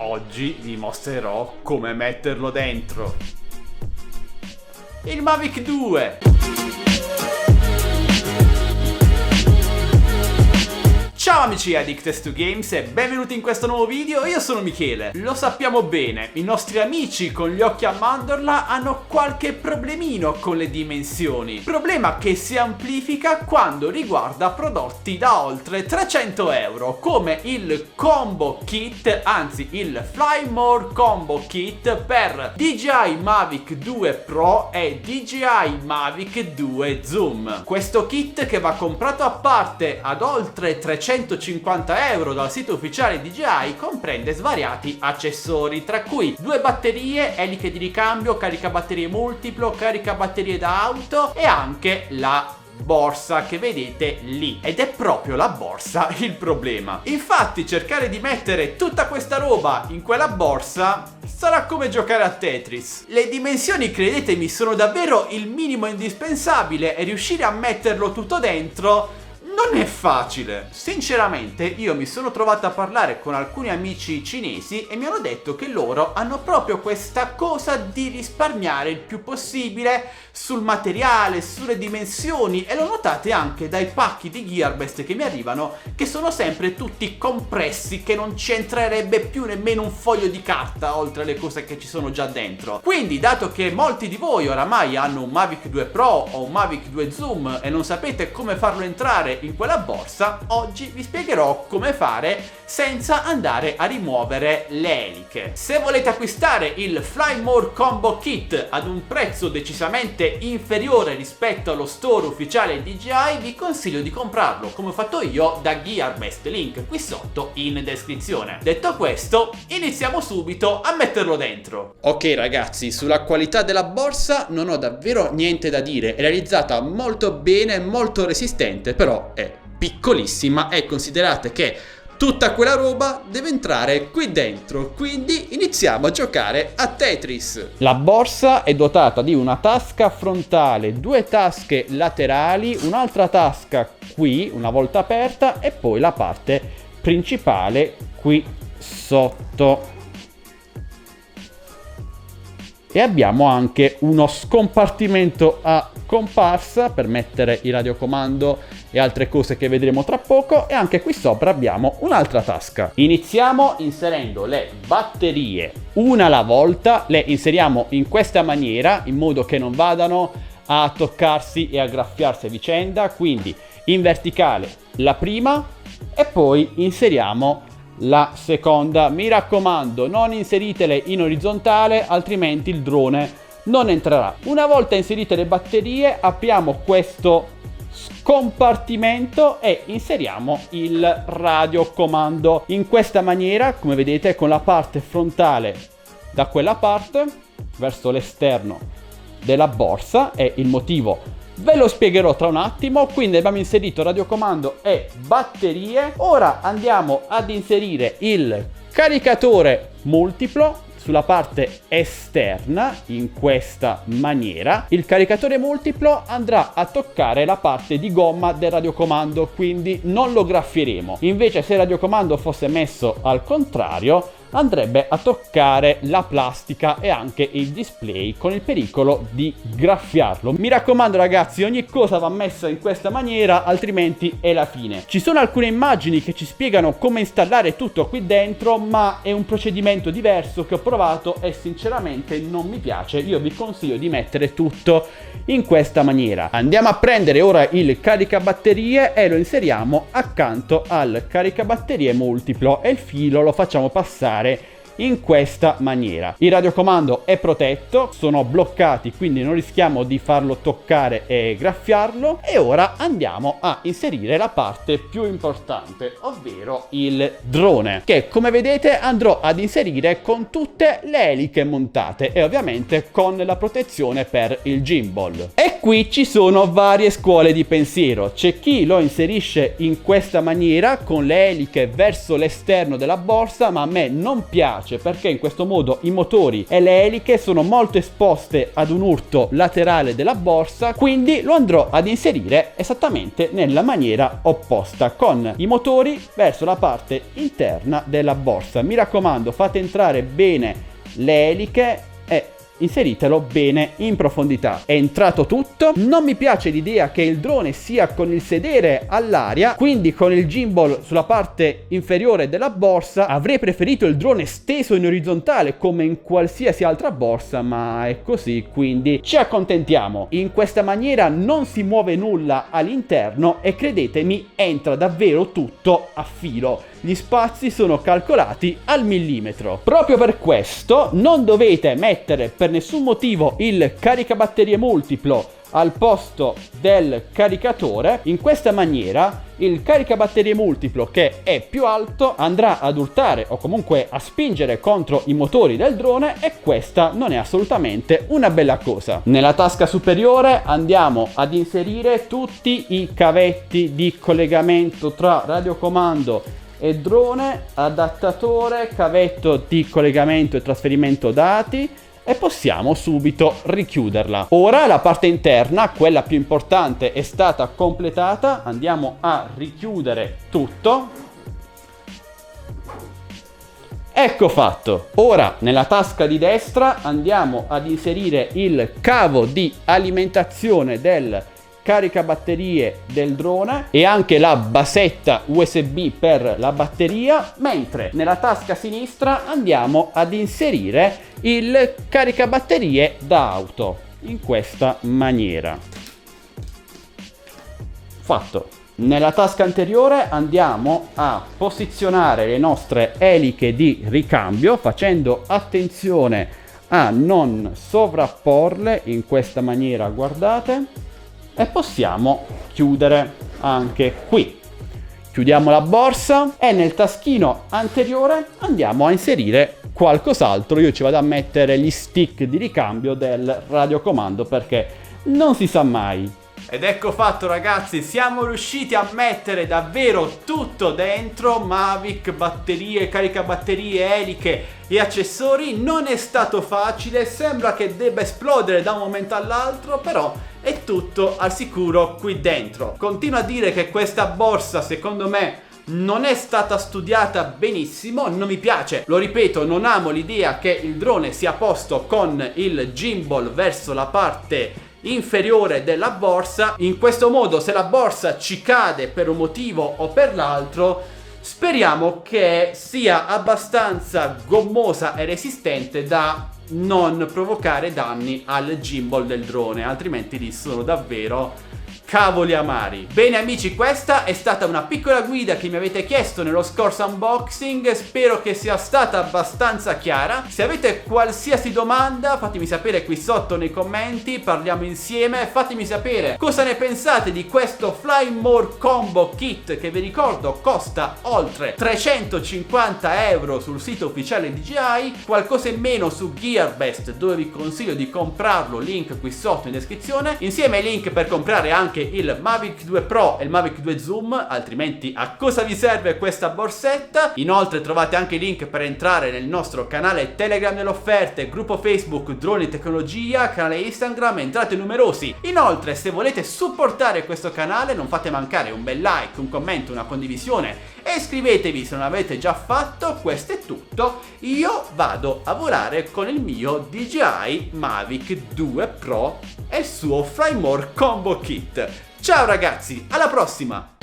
Oggi vi mostrerò come metterlo dentro. Il Mavic 2. Ciao amici Addicted to Games e benvenuti in questo nuovo video. Io sono Michele. Lo sappiamo bene, i nostri amici con gli occhi a mandorla hanno qualche problemino con le dimensioni. Problema che si amplifica quando riguarda prodotti da oltre 300 euro, come il Combo Kit, anzi il Fly More Combo Kit per DJI Mavic 2 Pro e DJI Mavic 2 Zoom. Questo kit, che va comprato a parte ad oltre 350 euro dal sito ufficiale DJI, comprende svariati accessori, tra cui 2 batterie, eliche di ricambio, caricabatterie multiplo, caricabatterie da auto e anche la borsa che vedete lì. Ed è proprio la borsa il problema. Infatti cercare di mettere tutta questa roba in quella borsa sarà come giocare a Tetris. Le dimensioni, credetemi, sono davvero il minimo indispensabile e riuscire a metterlo tutto dentro non è facile. Sinceramente io mi sono trovato a parlare con alcuni amici cinesi e mi hanno detto che loro hanno proprio questa cosa di risparmiare il più possibile sul materiale, sulle dimensioni, e lo notate anche dai pacchi di Gearbest che mi arrivano, che sono sempre tutti compressi, che non c'entrerebbe più nemmeno un foglio di carta oltre alle cose che ci sono già dentro. Quindi, dato che molti di voi oramai hanno un Mavic 2 Pro o un Mavic 2 Zoom e non sapete come farlo entrare in quella borsa, oggi vi spiegherò come fare senza andare a rimuovere le eliche. Se volete acquistare il Fly More Combo Kit ad un prezzo decisamente inferiore rispetto allo store ufficiale DJI, vi consiglio di comprarlo come ho fatto io da Gearbest, link qui sotto in descrizione. Detto questo, iniziamo subito a metterlo dentro. Ok ragazzi, sulla qualità della borsa non ho davvero niente da dire, è realizzata molto bene, molto resistente, però è piccolissima e considerate che tutta quella roba deve entrare qui dentro, quindi iniziamo a giocare a Tetris. La borsa è dotata di una tasca frontale, 2 tasche laterali, un'altra tasca qui una volta aperta e poi la parte principale qui sotto. E abbiamo anche uno scompartimento a comparsa per mettere il radiocomando e altre cose che vedremo tra poco, e anche qui sopra abbiamo un'altra tasca. Iniziamo inserendo le batterie una alla volta, le inseriamo in questa maniera in modo che non vadano a toccarsi e a graffiarsi a vicenda, quindi in verticale la prima e poi inseriamo la seconda. Mi raccomando, non inseritele in orizzontale, altrimenti il drone non entrerà. Una volta inserite le batterie, apriamo questo scompartimento e inseriamo il radiocomando in questa maniera, come vedete, con la parte frontale da quella parte verso l'esterno della borsa, e il motivo ve lo spiegherò tra un attimo. Quindi abbiamo inserito radiocomando e batterie. Ora andiamo ad inserire il caricatore multiplo sulla parte esterna in questa maniera. Il caricatore multiplo andrà a toccare la parte di gomma del radiocomando, quindi non lo graffieremo. Invece, se il radiocomando fosse messo al contrario, andrebbe a toccare la plastica e anche il display, con il pericolo di graffiarlo. Mi raccomando ragazzi, ogni cosa va messa in questa maniera, altrimenti è la fine. Ci sono alcune immagini che ci spiegano come installare tutto qui dentro, ma è un procedimento diverso che ho provato e sinceramente non mi piace. Io vi consiglio di mettere tutto in questa maniera. Andiamo a prendere ora il caricabatterie e lo inseriamo accanto al caricabatterie multiplo e il filo lo facciamo passare in questa maniera. Il radiocomando è protetto, sono bloccati, quindi non rischiamo di farlo toccare e graffiarlo. E ora andiamo a inserire la parte più importante, ovvero il drone, che come vedete andrò ad inserire con tutte le eliche montate e ovviamente con la protezione per il gimbal. E qui ci sono varie scuole di pensiero. C'è chi lo inserisce in questa maniera con le eliche verso l'esterno della borsa, ma a me non piace piace, perché in questo modo i motori e le eliche sono molto esposte ad un urto laterale della borsa, quindi lo andrò ad inserire esattamente nella maniera opposta, con i motori verso la parte interna della borsa. Mi raccomando, fate entrare bene le eliche e inseritelo bene in profondità. È entrato tutto. Non mi piace l'idea che il drone sia con il sedere all'aria, quindi con il gimbal sulla parte inferiore della borsa. Avrei preferito il drone steso in orizzontale come in qualsiasi altra borsa, ma è così, quindi ci accontentiamo. In questa maniera non si muove nulla all'interno e credetemi, entra davvero tutto a filo. Gli spazi sono calcolati al millimetro. Proprio per questo non dovete mettere per nessun motivo il caricabatterie multiplo al posto del caricatore. In questa maniera il caricabatterie multiplo, che è più alto, andrà ad urtare o comunque a spingere contro i motori del drone, e questa non è assolutamente una bella cosa. Nella tasca superiore andiamo ad inserire tutti i cavetti di collegamento tra radiocomando e drone, adattatore, cavetto di collegamento e trasferimento dati, e possiamo subito richiuderla. Ora la parte interna, quella più importante, è stata completata. Andiamo a richiudere tutto. Ecco fatto. Ora nella tasca di destra andiamo ad inserire il cavo di alimentazione del caricabatterie del drone e anche la basetta USB per la batteria, mentre nella tasca sinistra andiamo ad inserire il caricabatterie da auto in questa maniera. Fatto. Nella tasca anteriore andiamo a posizionare le nostre eliche di ricambio, facendo attenzione a non sovrapporle in questa maniera, guardate. E possiamo chiudere anche qui. Chiudiamo la borsa e nel taschino anteriore andiamo a inserire qualcos'altro. Io ci vado a mettere gli stick di ricambio del radiocomando, perché non si sa mai. Ed ecco fatto, ragazzi, siamo riusciti a mettere davvero tutto dentro: Mavic, batterie, caricabatterie, eliche e accessori. Non è stato facile, sembra che debba esplodere da un momento all'altro, però è tutto al sicuro qui dentro. Continuo a dire che questa borsa, secondo me, non è stata studiata benissimo, non mi piace, lo ripeto, non amo l'idea che il drone sia posto con il gimbal verso la parte inferiore della borsa. In questo modo, se la borsa ci cade per un motivo o per l'altro, speriamo che sia abbastanza gommosa e resistente da non provocare danni al gimbal del drone, altrimenti lì sono davvero cavoli amari. Bene amici, questa è stata una piccola guida che mi avete chiesto nello scorso unboxing, spero che sia stata abbastanza chiara. Se avete qualsiasi domanda fatemi sapere qui sotto nei commenti, parliamo insieme. Fatemi sapere cosa ne pensate di questo Fly More Combo Kit, che vi ricordo costa oltre 350 euro sul sito ufficiale DJI, qualcosa in meno su Gearbest, dove vi consiglio di comprarlo, link qui sotto in descrizione, insieme ai link per comprare anche il Mavic 2 Pro e il Mavic 2 Zoom, altrimenti a cosa vi serve questa borsetta? Inoltre trovate anche i link per entrare nel nostro canale Telegram delle offerte, gruppo Facebook Droni e Tecnologia, canale Instagram, entrate numerosi. Inoltre, se volete supportare questo canale, non fate mancare un bel like, un commento, una condivisione e iscrivetevi se non l'avete già fatto. Questo è tutto, io vado a volare con il mio DJI Mavic 2 Pro e il suo Fly More Combo Kit. Ciao ragazzi, alla prossima!